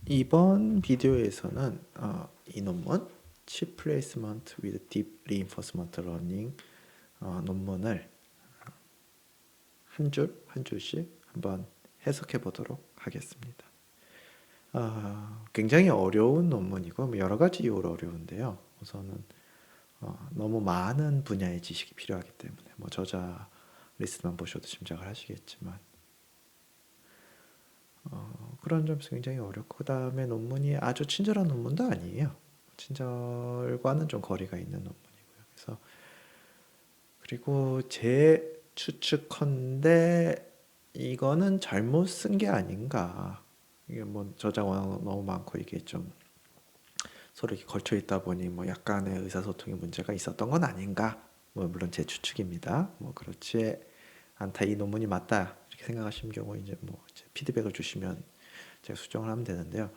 이번 비디오에서는 이 논문 Cheap Placement with Deep Reinforcement Learning 논문을 한 줄 한 줄씩 한번 해석해 보도록 하겠습니다. 굉장히 어려운 논문이고 뭐 여러 가지 이유로 어려운데요. 우선은 너무 많은 분야의 지식이 필요하기 때문에 뭐 저자 리스트만 보셔도 짐작을 하시겠지만 그런 점에서 굉장히 어렵고 그 다음에 논문이 아주 친절한 논문도 아니에요. 친절과는 좀 거리가 있는 논문이고요. 그래서 그리고 제 추측컨대 이거는 잘못 쓴 게 아닌가. 이게 뭐 저자가 너무 많고 이게 좀 서로 이렇게 걸쳐 있다 보니 뭐 약간의 의사소통에 문제가 있었던 건 아닌가. 뭐 물론 제 추측입니다. 뭐 그렇지 않다 이 논문이 맞다 이렇게 생각하시는 경우 이제 뭐 이제 피드백을 주시면 제가 수정을 하면 되는데요.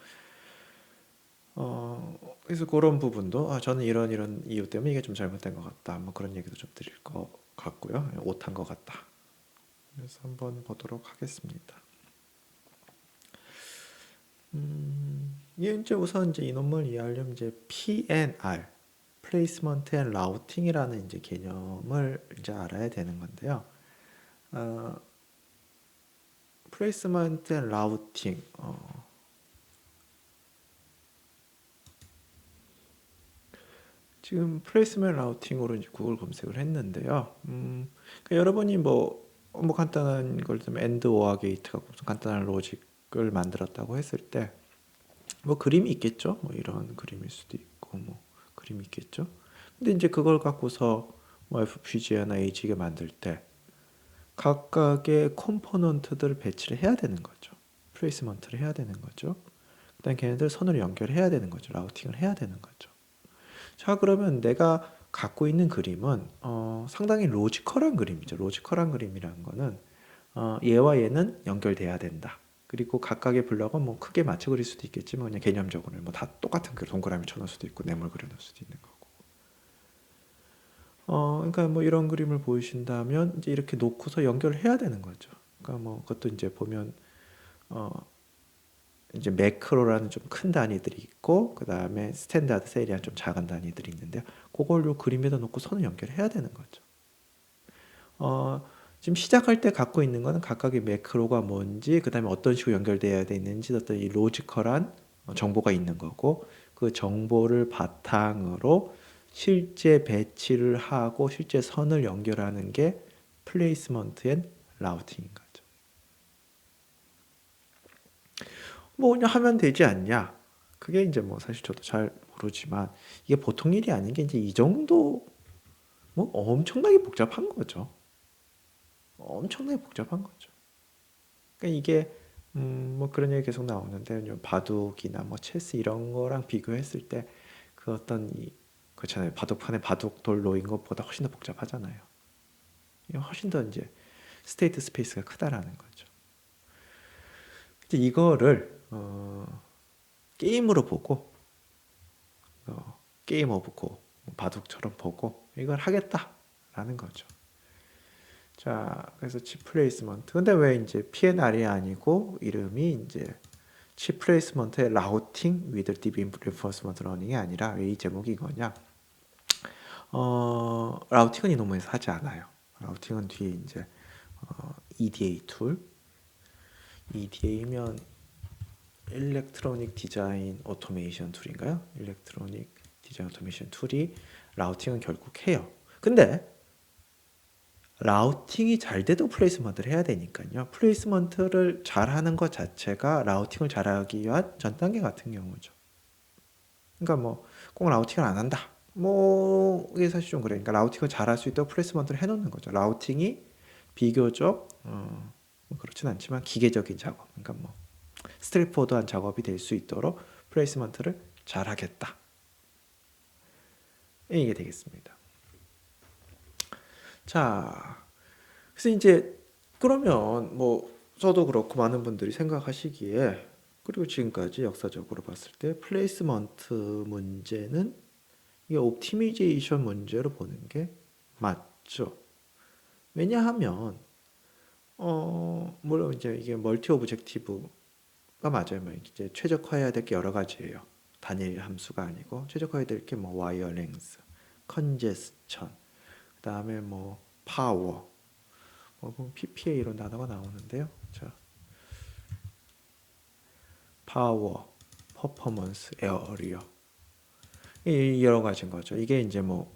그래서 그런 부분도 저는 이런 이유 때문에 이게 좀 잘못된 것 같다. 뭐 그런 얘기도 좀 드릴 것 같고요. 오탄 것 같다. 그래서 한번 보도록 하겠습니다. 이게 이제 우선 이제 이 논문을 이해하려면 이제 PNR, Placement and Routing이라는 이제 개념을 이제 알아야 되는 건데요. 어, Placement and Routing, 지금 플레이스ment 라우팅으로 이제 구글 검색을 했는데요. 그러니까 여러분이 뭐 간단한 걸 들면 엔드 오어 게이트가 무슨 간단한 로직을 만들었다고 했을 때 뭐 그림이 있겠죠. 뭐 이런 그림일 수도 있고 뭐 그림이 있겠죠. 근데 이제 그걸 갖고서 뭐 FPGA나 AG가 만들 때 각각의 컴포넌트들을 배치를 해야 되는 거죠. 플레이스먼트를 해야 되는 거죠. 그다음 걔네들 선으로 연결해야 되는 거죠. 라우팅을 해야 되는 거죠. 자, 그러면 내가 갖고 있는 그림은 상당히 로지컬한 그림이죠. 로지컬한 그림이라는 거는 얘와 얘는 연결돼야 된다. 그리고 각각의 블럭은 뭐 크게 맞춰 그릴 수도 있겠지만 그냥 개념적으로는 뭐 다 똑같은 그 동그라미 쳐놓을 수도 있고 네모를 그려놓을 수도 있는 거고. 그러니까 뭐 이런 그림을 보이신다면 이제 이렇게 놓고서 연결을 해야 되는 거죠. 그러니까 뭐 그것도 이제 보면 어, 이제 매크로라는 좀 큰 단위들이 있고 그 다음에 스탠다드 셀이라는 좀 작은 단위들이 있는데요. 그걸로 그림에다 놓고 선을 연결해야 되는 거죠. 지금 시작할 때 갖고 있는 거는 각각의 매크로가 뭔지 그 다음에 어떤 식으로 연결되어야 되는지 어떤 이 로지컬한 정보가 있는 거고 그 정보를 바탕으로 실제 배치를 하고 실제 선을 연결하는 게 플레이스먼트 앤 라우팅인 거죠. 뭐 그냥 하면 되지 않냐? 그게 이제 뭐 사실 저도 잘 모르지만 이게 보통 일이 아닌 게 이제 이 정도 뭐 엄청나게 복잡한 거죠. 엄청나게 복잡한 거죠. 그러니까 이게 뭐 그런 얘기 계속 나오는데 바둑이나 뭐 체스 이런 거랑 비교했을 때 그 어떤 이 그렇잖아요. 바둑판에 바둑돌 놓인 것보다 훨씬 더 복잡하잖아요. 이게 훨씬 더 이제 스테이트 스페이스가 크다라는 거죠. 이제 이거를 게임으로 보고 게임 오브 고 바둑처럼 보고 이걸 하겠다라는 거죠. 자, 그래서 칩 플레이스먼트. 근데 왜 이제 PNR이 아니고 이름이 이제 칩 플레이스먼트의 라우팅 with deep reinforcement learning이 아니라 왜 이 제목이 이거냐? 라우팅은 이 논문에서 하지 않아요. 라우팅은 뒤에 이제 EDA 툴, EDA면 일렉트로닉 디자인 오토메이션 툴인가요? 일렉트로닉 디자인 오토메이션 툴이 라우팅은 결국 해요. 근데 라우팅이 잘 돼도 플레이스먼트를 해야 되니까요. 플레이스먼트를 잘하는 것 자체가 라우팅을 잘하기 위한 전 단계 같은 경우죠. 그러니까 뭐 꼭 라우팅을 안 한다. 뭐 이게 사실 좀 그래. 그러니까 라우팅을 잘할 수 있도록 플레이스먼트를 해놓는 거죠. 라우팅이 비교적 뭐 그렇진 않지만 기계적인 작업. 그러니까 뭐 스트레이트포워드한 작업이 될 수 있도록 플레이스먼트를 잘하겠다. 이게 되겠습니다. 자, 그래서 이제 그러면 뭐 저도 그렇고 많은 분들이 생각하시기에 그리고 지금까지 역사적으로 봤을 때 플레이스먼트 문제는 이게 옵티미제이션 문제로 보는 게 맞죠. 왜냐하면 물론 이제 이게 멀티 오브젝티브 맞아요. 뭐 이제 최적화해야 될 게 여러 가지예요. 단일 함수가 아니고 최적화해야 될 게 뭐 와이어 랭스, 컨제스천, 그다음에 뭐 파워, 뭐 PPA 이런 단어가 나오는데요. 자, 파워, 퍼포먼스, 에어리어 이 여러 가지인 거죠. 이게 이제 뭐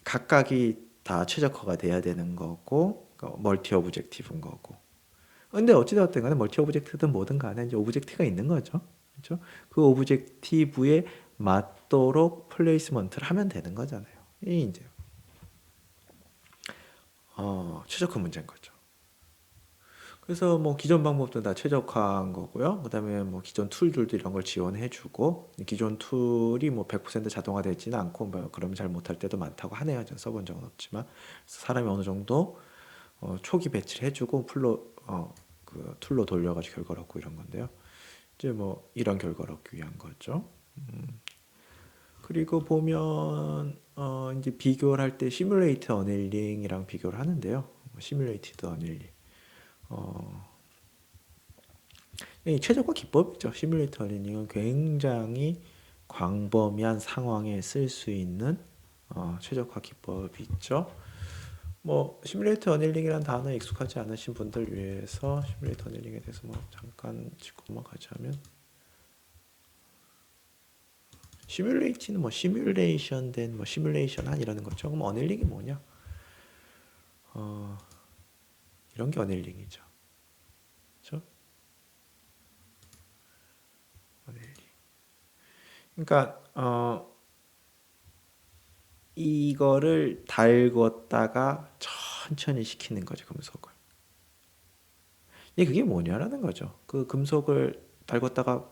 각각이 다 최적화가 돼야 되는 거고 멀티 오브젝티브인 거고. 근데 어찌되었든 간에 멀티 오브젝트든 뭐든 간에 이제 오브젝트가 있는 거죠. 그렇죠? 그 오브젝티브에 맞도록 플레이스먼트를 하면 되는 거잖아요. 이 이제 최적화 문제인 거죠. 그래서 뭐 기존 방법도 다 최적화한 거고요. 그다음에 뭐 기존 툴들도 이런 걸 지원해주고 기존 툴이 뭐 100% 자동화되지는 않고 뭐 그러면 잘 못할 때도 많다고 하네요. 저는 써본 적은 없지만 사람이 어느 정도 초기 배치를 해주고 그 툴로 돌려가지고 결과를 얻고 이런 건데요. 이제 뭐 이런 결과를 얻기 위한 거죠. 그리고 보면 이제 비교를 할 때 시뮬레이트 어닐링이랑 비교를 하는데요. 시뮬레이티드 어닐링. 이 최적화 기법이죠. 시뮬레이트 어닐링은 굉장히 광범위한 상황에 쓸 수 있는 최적화 기법이 있죠. 뭐 시뮬레이트 어닐링이라는 단어에 익숙하지 않으신 분들 위해서 시뮬레이트 어닐링에 대해서 뭐 잠깐 짚고 넘어가자면 시뮬레이트는 뭐 시뮬레이션 된 뭐 시뮬레이션 한 이러는 거죠. 그럼 어닐링이 뭐냐? 이런 게 어닐링이죠. 그렇죠? 어닐링. 그러니까 이거를 달궜다가 천천히 식히는 거죠, 금속을. 그게 뭐냐라는 거죠. 그 금속을 달궜다가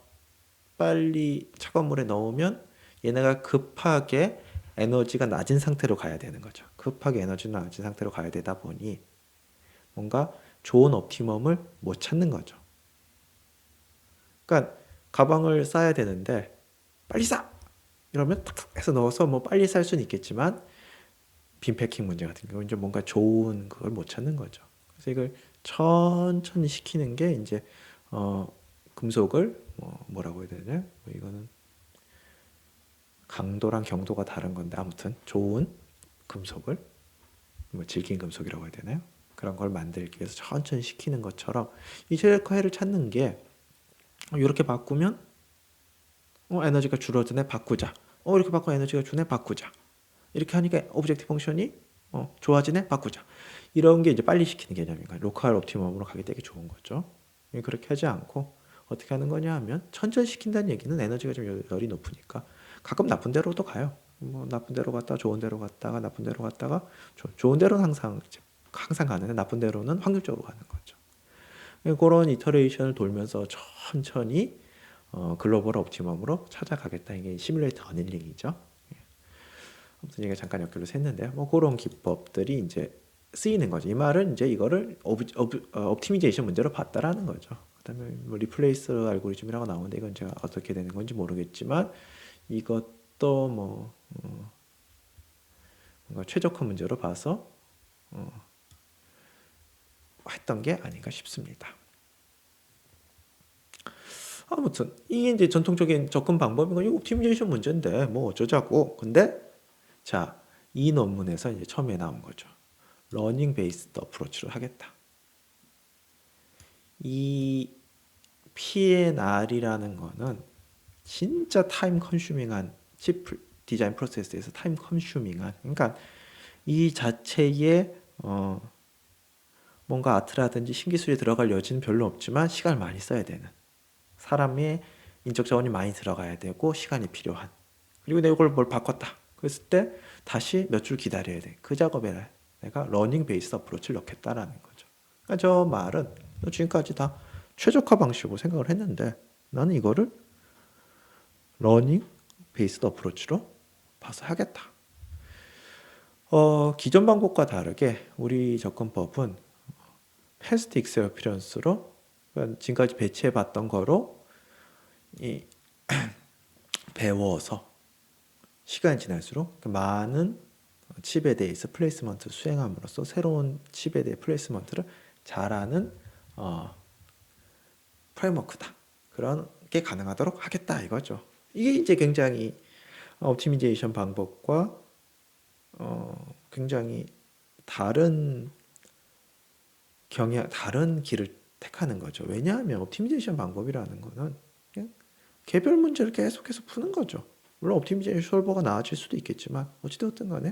빨리 차가운 물에 넣으면 얘네가 급하게 에너지가 낮은 상태로 가야 되는 거죠. 급하게 에너지가 낮은 상태로 가야 되다 보니 뭔가 좋은 옵티멈을 못 찾는 거죠. 그러니까 가방을 싸야 되는데 빨리 싸! 이러면 탁탁 해서 넣어서 뭐 빨리 쌀 수는 있겠지만 빈 패킹 문제 같은 경우 이제 뭔가 좋은 그걸 못 찾는 거죠. 그래서 이걸 천천히 식히는 게 이제 금속을 뭐라고 해야 되냐? 이거는 강도랑 경도가 다른 건데 아무튼 좋은 금속을 뭐 질긴 금속이라고 해야 되나요? 그런 걸 만들기 위해서 천천히 식히는 것처럼 이 최적화를 찾는 게 이렇게 바꾸면 에너지가 줄어드네 바꾸자. 이렇게 바꾸면 에너지가 주네 바꾸자. 이렇게 하니까 오브젝트 펑션이 좋아지네 바꾸자. 이런 게 이제 빨리 시키는 개념인가요? 로컬 옵티멈으로 가게 되게 좋은 거죠. 그렇게 하지 않고 어떻게 하는 거냐 하면 천천히 시킨다는 얘기는 에너지가 좀 열이 높으니까 가끔 나쁜 데로도 가요. 뭐 나쁜 데로 갔다가 좋은 데로 갔다가 나쁜 데로 갔다가 좋은 데로는 항상 가는데 나쁜 데로는 확률적으로 가는 거죠. 그런 이터레이션을 돌면서 천천히 글로벌 옵티멈으로 찾아가겠다. 이게 시뮬레이터 어닐링이죠. 아무튼 얘가 잠깐 엮여서 했는데요. 뭐 그런 기법들이 이제 쓰이는 거죠. 이 말은 이제 이거를 옵티미제이션 문제로 봤다라는 거죠. 그다음에 뭐 리플레이스 알고리즘이라고 나오는데 이건 제가 어떻게 되는 건지 모르겠지만 이것도 뭐 뭔가 최적화 문제로 봐서 했던 게 아닌가 싶습니다. 아무튼 이게 이제 전통적인 접근 방법인 건 옵티미제이션 문제인데 뭐 어쩌자고. 근데 자, 이 논문에서 이제 처음에 나온 거죠. 러닝 베이스드 어프로치로 하겠다. 이 P&R이라는 거는 진짜 타임 컨슈밍한 칩 디자인 프로세스에서 타임 컨슈밍한 그러니까 이 자체에 뭔가 아트라든지 신기술이 들어갈 여지는 별로 없지만 시간을 많이 써야 되는 사람의 인적 자원이 많이 들어가야 되고 시간이 필요한 그리고 내가 이걸 뭘 바꿨다 그랬을 때 다시 몇 줄 기다려야 돼. 그 작업에 내가 러닝 베이스 어프로치를 넣겠다라는 거죠. 그러니까 저 말은 지금까지 다 최적화 방식으로 생각을 했는데 나는 이거를 러닝 베이스 어프로치로 봐서 하겠다. 기존 방법과 다르게 우리 접근법은 패스트 익스피리언스로 지금까지 배치해 봤던 거로 배워서 시간이 지날수록 많은 칩에 대해서 플레이스먼트 수행함으로써 새로운 칩에 대해 플레이스먼트를 잘하는 프레임워크다. 그런 게 가능하도록 하겠다 이거죠. 이게 이제 굉장히 옵티미제이션 방법과 굉장히 다른 다른 길을 택하는 거죠. 왜냐하면 옵티미제이션 방법이라는 거는 그냥 개별 문제를 계속해서 푸는 거죠. 물론 옵티미제이션 솔버가 나아질 수도 있겠지만 어찌되었든 간에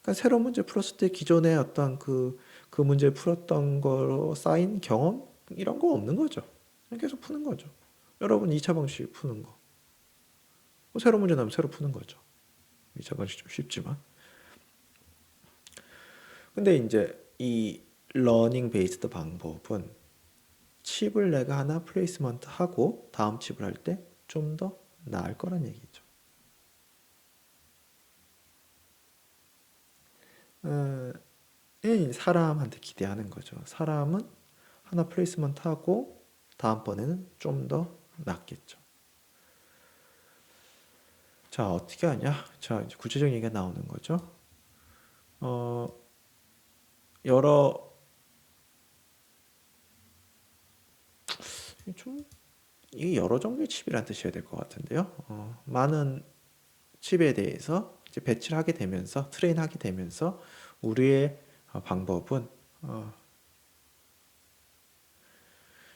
그러니까 새로운 문제 풀었을 때 기존에 어떤 그 문제 풀었던 거로 쌓인 경험 이런 거 없는 거죠. 그냥 계속 푸는 거죠. 여러분 2차 방식 푸는 거. 뭐 새로운 문제 나오면 새로 푸는 거죠. 2차 방식 좀 쉽지만. 근데 이제 이 러닝 베이스드 방법은 칩을 내가 하나 플레이스먼트 하고 다음 칩을 할 때 좀 더 나을 거란 얘기죠. 사람한테 기대하는 거죠. 사람은 하나 플레이스먼트 하고 다음번에는 좀 더 낫겠죠. 자, 어떻게 하냐? 자, 이제 구체적인 얘기가 나오는 거죠. 어, 여러 좀 이게 여러 종류의 칩이란 뜻이어야 될 것 같은데요. 많은 칩에 대해서 이제 배치를 하게 되면서 트레인하게 되면서 우리의 방법은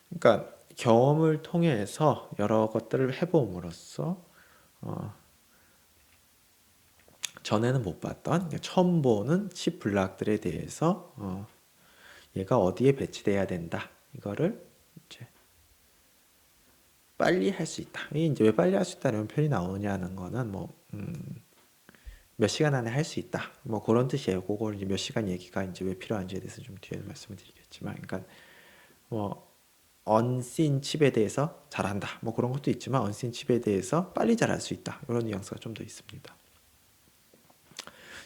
그러니까 경험을 통해서 여러 것들을 해봄으로써 전에는 못 봤던 그러니까 처음 보는 칩 블락들에 대해서 얘가 어디에 배치돼야 된다 이거를 이제 빨리 할 수 있다. 이 이제 왜 빨리 할 수 있다는 표현이 나오냐는 거는 뭐 몇 시간 안에 할 수 있다. 뭐 그런 뜻이에요. 그걸 이제 몇 시간 얘기가 이제 왜 필요한지에 대해서 좀 뒤에 말씀을 드리겠지만, 그러니까 뭐 언씬 칩에 대해서 잘한다. 뭐 그런 것도 있지만 언씬 칩에 대해서 빨리 잘할 수 있다. 이런 뉘앙스가 좀 더 있습니다.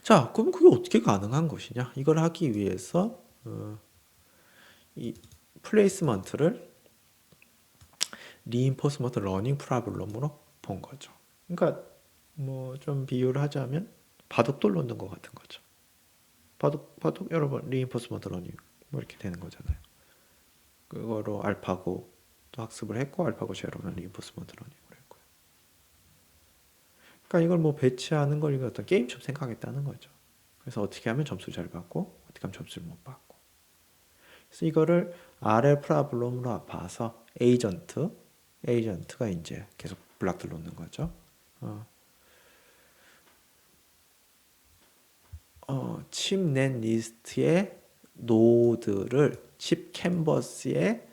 자, 그럼 그게 어떻게 가능한 것이냐? 이걸 하기 위해서 이 플레이스먼트를 리인포스먼트 러닝 프로블럼으로 본 거죠. 그러니까 뭐 좀 비유를 하자면 바둑돌 놓는 것 같은 거죠. 바둑 여러분 리인포스먼트 러닝 뭐 이렇게 되는 거잖아요. 그거로 알파고 또 학습을 했고 알파고 제로는 리인포스먼트 러닝을 했고요. 그러니까 이걸 뭐 배치하는 걸 어떤 게임처럼 생각했다는 거죠. 그래서 어떻게 하면 점수 잘 받고 어떻게 하면 점수를 못 받고. 그래서 이거를 RL 프로블럼으로 봐서 에이전트가 이제 계속 블락들 놓는 거죠. 칩 넷 리스트의 노드를 칩 캔버스에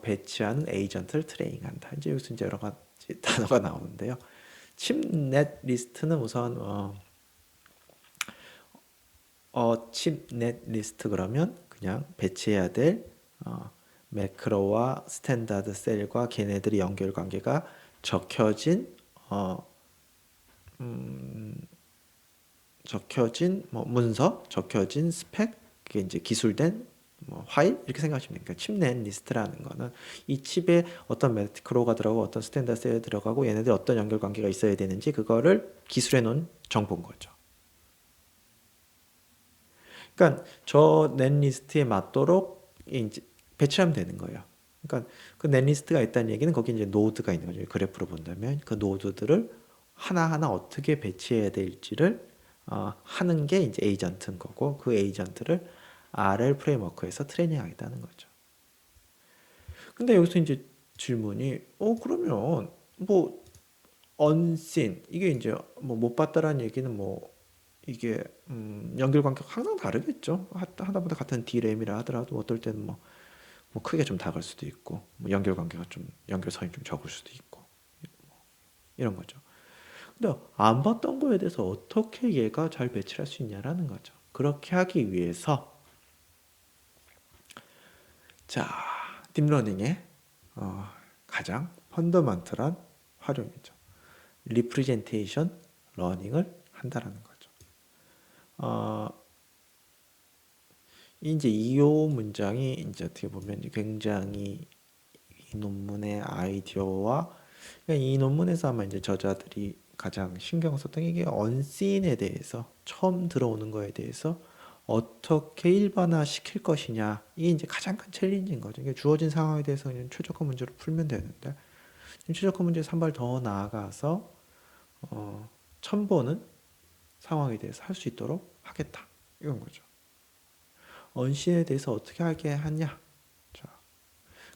배치하는 에이전트를 트레이닝한다. 이제 여기서 이제 여러 가지 단어가 나오는데요. 칩 넷 리스트는 우선 칩 넷 리스트 그러면 그냥 배치해야 될 매크로와 스탠다드 셀과 걔네들이 연결 관계가 적혀진 뭐 문서, 적혀진 스펙, 그게 이제 기술된 뭐 파일 이렇게 생각하시면 됩니다. 칩 넷 리스트라는 거는 이 칩에 어떤 매크로가 들어가고 어떤 스탠다드 셀이 들어가고 얘네들 어떤 연결 관계가 있어야 되는지 그거를 기술해 놓은 정보인 거죠. 그러니까 저 넷리스트에 맞도록 이제 배치하면 되는 거예요. 그러니까 그 넷리스트가 있다는 얘기는 거기 이제 노드가 있는 거죠. 그래프로 본다면 그 노드들을 하나하나 어떻게 배치해야 될지를 하는 게 이제 에이전트인 거고 그 에이전트를 RL 프레임워크에서 트레이닝하겠다는 거죠. 근데 여기서 이제 질문이 그러면 뭐 unseen 이게 이제 뭐 못 봤다라는 얘기는 뭐 이게 연결 간격 항상 다르겠죠. 하다보다 같은 D램이라 하더라도 어떨 때는 뭐 크게 좀 작을 수도 있고 뭐 연결 관계가 좀 연결선이 좀 적을 수도 있고 이런 거죠. 근데 안 봤던 거에 대해서 어떻게 얘가 잘 배치할 수 있냐라는 거죠. 그렇게 하기 위해서 자 딥러닝의 가장 펀더먼털한 활용이죠. 리프레젠테이션 러닝을 한다라는 거죠. 이제 이요 문장이 이제 어떻게 보면 굉장히 이 논문의 아이디어와 그러니까 이 논문에서 아마 이제 저자들이 가장 신경 썼던 게 언씬에 대해서 처음 들어오는 거에 대해서 어떻게 일반화 시킬 것이냐. 이게 이제 가장 큰 챌린지인 거죠. 이게 주어진 상황에 대해서 그냥 최적화 문제로 풀면 되는데, 최적화 문제에서 한 발 더 나아가서 첨보는 상황에 대해서 할 수 있도록 하겠다. 이건 거죠. 언신에 대해서 어떻게 하게 하냐. 자,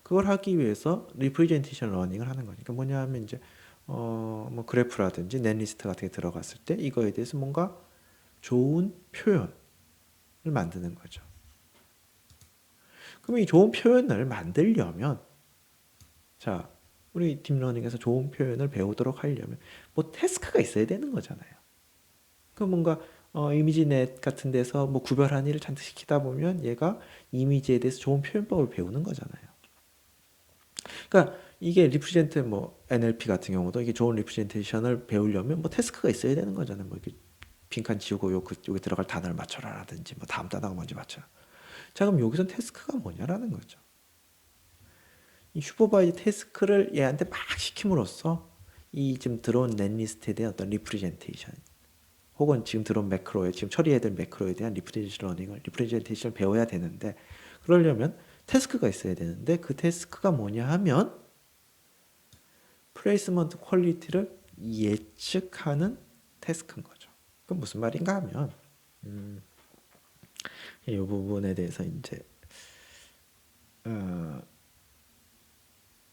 그걸 하기 위해서 리프레젠테이션 러닝을 하는 거니까 뭐냐 하면 이제 뭐 그래프라든지 넷리스트 같은 게 들어갔을 때 이거에 대해서 뭔가 좋은 표현을 만드는 거죠. 그럼 이 좋은 표현을 만들려면 자, 우리 딥러닝에서 좋은 표현을 배우도록 하려면 뭐 태스크가 있어야 되는 거잖아요. 그 뭔가 이미지넷 같은 데서 뭐 구별한 일을 잔뜩 시키다 보면 얘가 이미지에 대해서 좋은 표현법을 배우는 거잖아요. 그러니까 이게 리프레젠트 뭐 NLP 같은 경우도 이게 좋은 리프레젠테이션을 배우려면 뭐 태스크가 있어야 되는 거잖아요. 뭐 이렇게 빈칸 지우고 여기 들어갈 단어를 맞춰라라든지 뭐 다음 단어가 뭔지 맞춰. 자, 그럼 여기서 태스크가 뭐냐라는 거죠. 이 슈퍼바이즈 태스크를 얘한테 막 시킴으로써 이 지금 들어온 넷리스트에 대한 어떤 리프레젠테이션 혹은 지금 들어온 매크로에 지금 처리해야 될 매크로에 대한 리프레젠테이션을 배워야 되는데 그러려면 태스크가 있어야 되는데 그 태스크가 뭐냐 하면 플레이스먼트 퀄리티를 예측하는 태스크인 거죠. 그럼 무슨 말인가 하면 이 부분에 대해서 이제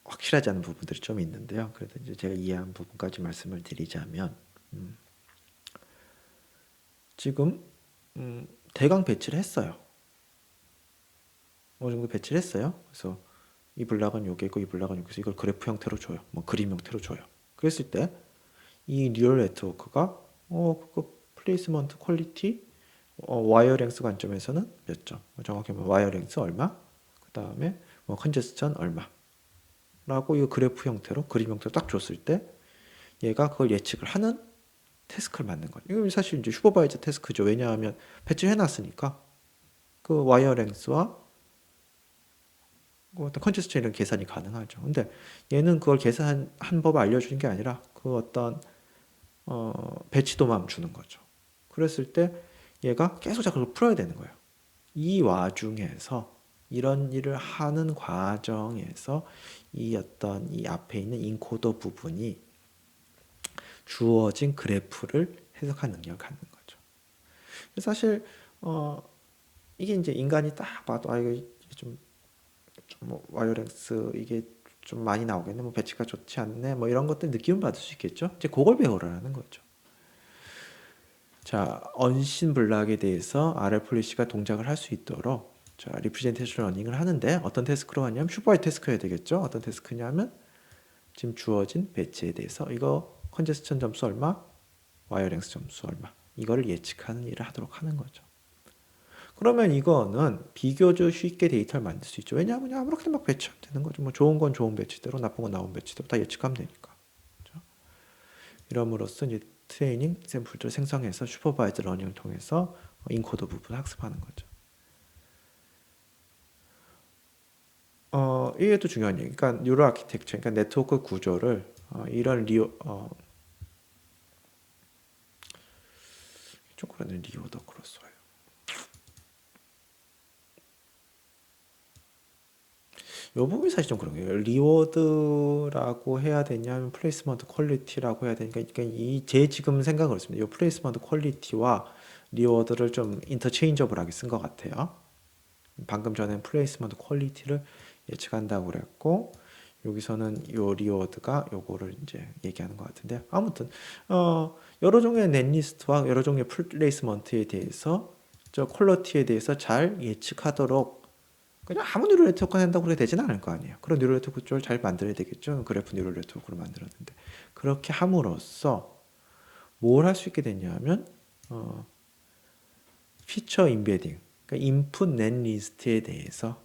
확실하지 않은 부분들이 좀 있는데요. 그래도 이제 제가 이해한 부분까지 말씀을 드리자면 지금 대강 배치를 했어요. 어느 정도 배치를 했어요. 그래서 이 블락은 여기 있고 이 블락은 여기서 이걸 그래프 형태로 줘요. 뭐 그림 형태로 줘요. 그랬을 때 이 뉴럴 네트워크가 그 플레이스먼트 퀄리티 와이어 랭스 관점에서는 몇 점? 정확히 뭐 와이어 랭스 얼마? 그 다음에 뭐 컨제스천 얼마? 라고 이 그래프 형태로 그림 형태로 딱 줬을 때 얘가 그걸 예측을 하는 태스크를 만든 거예요. 이거 사실 이제 슈퍼바이저 태스크죠. 왜냐하면 배치를 해놨으니까 그 와이어 랭스와 어떤 컨제스천 이런 계산이 가능하죠. 근데 얘는 그걸 계산한 법을 알려주는 게 아니라 그 어떤 배치도만 주는 거죠. 그랬을 때 얘가 계속 그걸 풀어야 되는 거예요. 이 와중에서 이런 일을 하는 과정에서 이 어떤 이 앞에 있는 인코더 부분이 주어진 그래프를 해석하는 능력을 갖는 거죠. 사실 이게 이제 인간이 딱 봐도 이거 좀뭐 와이어렉스 이게 좀 많이 나오겠네, 뭐 배치가 좋지 않네, 뭐 이런 것들 느낌을 받을 수 있겠죠. 이제 그걸 배우라는 거죠. 자, 언신 블락에 대해서 RL 폴리시가 동작을 할 수 있도록 자, 리프레젠테이션 러닝을 하는데 어떤 태스크로 하냐면 슈퍼바이저 태스크 해야 되겠죠. 어떤 태스크냐면 지금 주어진 배치에 대해서 이거 컨제스천 점수 얼마, 와이어 랭스 점수 얼마 이거를 예측하는 일을 하도록 하는 거죠. 그러면 이거는 비교적 쉽게 데이터를 만들 수 있죠. 왜냐하면 아무렇게나 막 배치하면 되는 거죠. 뭐 좋은 건 좋은 배치대로, 나쁜 건 나쁜 배치대로 다 예측하면 되니까. 그렇죠? 이럼으로써 이제 트레이닝 샘플들을 생성해서 슈퍼바이저 러닝을 통해서 인코더 부분을 학습하는 거죠. 이게 또 중요한 얘기. 그러니까 뉴럴 아키텍처, 그러니까 네트워크 구조를 이런 이쪽으로는 리오더크로 써요. 이 부분이 사실 좀 그런 거예요. 리워드라고 해야 되냐면 플레이스먼트 퀄리티라고 해야 되니까 이 제 지금 생각은 그렇습니다. 이 플레이스먼트 퀄리티와 리워드를 좀 인터체인저블하게 쓴 것 같아요. 방금 전에 플레이스먼트 퀄리티를 예측한다고 그랬고 여기서는 요 리워드가 요거를 이제 얘기하는 것 같은데 아무튼 여러 종류의 넷리스트와 여러 종류의 플레이스먼트에 대해서 저 퀄리티에 대해서 잘 예측하도록 그냥 아무 뉴럴 네트워크 한다고 그래 되진 않을 거 아니에요. 그런 뉴럴 네트워크 쪽을 잘 만들어야 되겠죠. 그래프 뉴럴 네트워크를 만들었는데 그렇게 함으로써 뭘 할 수 있게 됐냐면 피처 인베딩, 그러니까 인풋 넷리스트에 대해서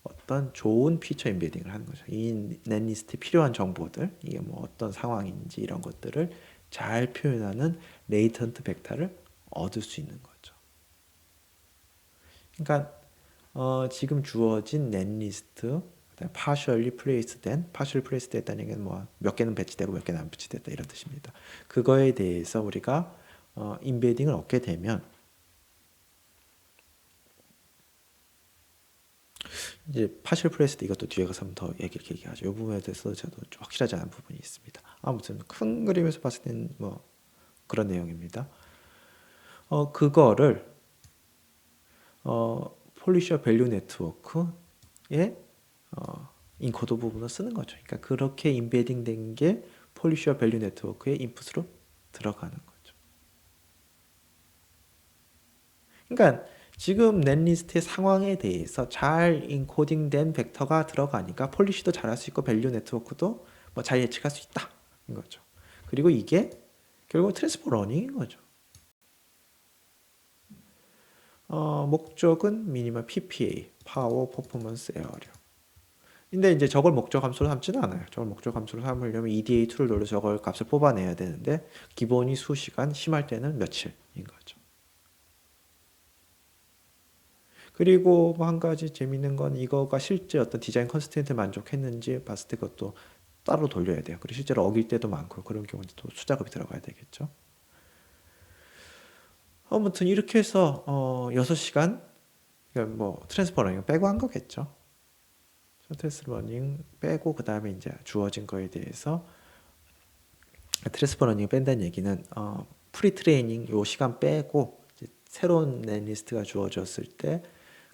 어떤 좋은 피처 인베딩을 하는 거죠. 이 넷리스트에 필요한 정보들, 이게 뭐 어떤 상황인지 이런 것들을 잘 표현하는 레이턴트 벡터를 얻을 수 있는 거죠. 그러니까 지금 주어진 넷리스트, partially placed 된, partially placed 됐다는 얘기는 뭐 몇 개는 배치되고 몇 개는 안 배치됐다 이런 뜻입니다. 그거에 대해서 우리가 인베딩을 얻게 되면 이제 파셜 프레스도 이것도 뒤에 가서 한번 더 얘기하죠. 이 부분에 대해서 저도 좀 확실하지 않은 부분이 있습니다. 아무튼 큰 그림에서 봤을 때는 뭐 그런 내용입니다. 그거를 폴리셔 밸류 네트워크에 인코더 부분을 쓰는 거죠. 그러니까 그렇게 인베딩 된 게 폴리셔 밸류 네트워크의 인풋으로 들어가는 거죠. 그러니까 지금 넷리스트의 상황에 대해서 잘 인코딩된 벡터가 들어가니까 폴리시도 잘할 수 있고 밸류 네트워크도 뭐 잘 예측할 수 있다 인 거죠. 그리고 이게 결국 트랜스포 러닝인 거죠. 목적은 미니멀 PPA, 파워 퍼포먼스 에어류. 근데 이제 저걸 목적 함수로 삼지는 않아요. 저걸 목적 함수로 삼으려면 EDA 툴을 돌려서 저걸 값을 뽑아내야 되는데 기본이 수시간, 심할 때는 며칠인 거죠. 그리고 뭐 한 가지 재밌는 건 이거가 실제 어떤 디자인 컨스트레인트 만족했는지 봤을 때 그것도 따로 돌려야 돼요. 그리고 실제로 어길 때도 많고 그런 경우는 또 수작업이 들어가야 되겠죠. 아무튼 이렇게 해서 6시간 그러니까 뭐 트랜스퍼 러닝 빼고 한 거겠죠. 트랜스퍼 러닝 빼고 그 다음에 이제 주어진 거에 대해서 트랜스퍼 러닝 뺀다는 얘기는 프리 트레이닝 요 시간 빼고 이제 새로운 넷리스트가 주어졌을 때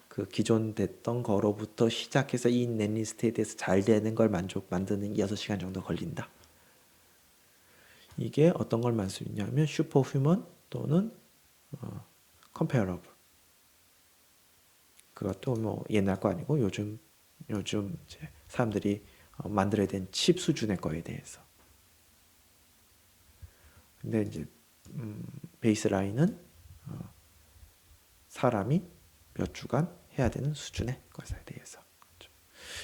그 기존 됐던 거로부터 시작해서 이 넷리스트에 대해서 잘 되는 걸 만드는 6시간 정도 걸린다. 이게 어떤 걸 만들 수 있냐면 슈퍼휴먼 또는 컴페어러블. 그것도 뭐 옛날 거 아니고 요즘 이제 사람들이 만들어야 된 칩 수준의 거에 대해서. 근데 이제 베이스라인은 사람이 몇 주간 해야 되는 수준의 것에 대해서.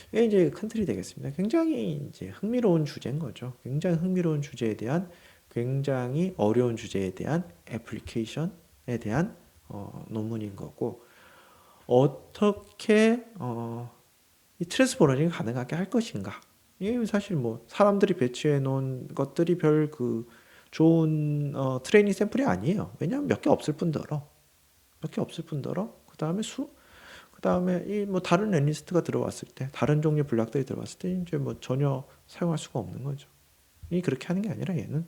이게 이제 큰 틀이 되겠습니다. 굉장히 이제 흥미로운 주제인 거죠. 굉장히 흥미로운 주제에 대한 굉장히 어려운 주제에 대한 애플리케이션에 대한 논문인 거고 어떻게 이 트랜스포러링이 가능하게 할 것인가? 이게 사실 뭐 사람들이 배치해 놓은 것들이 별 그 좋은 트레이닝 샘플이 아니에요. 왜냐하면 몇 개 없을 뿐더러 그 다음에 그다음에 이 뭐 다른 넷리스트가 들어왔을 때 다른 종류의 블락들이 들어왔을 때 이제 뭐 전혀 사용할 수가 없는 거죠. 이 그렇게 하는 게 아니라 얘는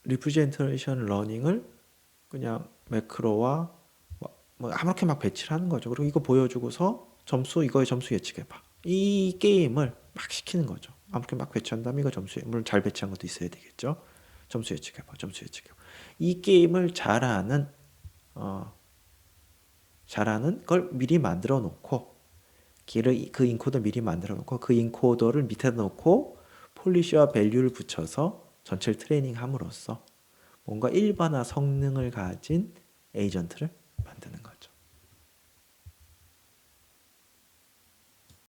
리프레젠테이션 러닝을 그냥 매크로와 뭐 아무렇게 막 배치를 하는 거죠. 그리고 이거 보여주고서 이거의 점수 예측해봐. 이 게임을 막 시키는 거죠. 아무렇게 막 배치한 다음에 이거 물론 잘 배치한 것도 있어야 되겠죠. 점수 예측해봐. 이 게임을 잘하는 걸 미리 만들어 놓고 그 인코더 미리 만들어 놓고 그 인코더를 밑에 놓고 폴리시와 밸류를 붙여서 전체를 트레이닝 함으로써 뭔가 일반화 성능을 가진 에이전트를 만드는 거죠.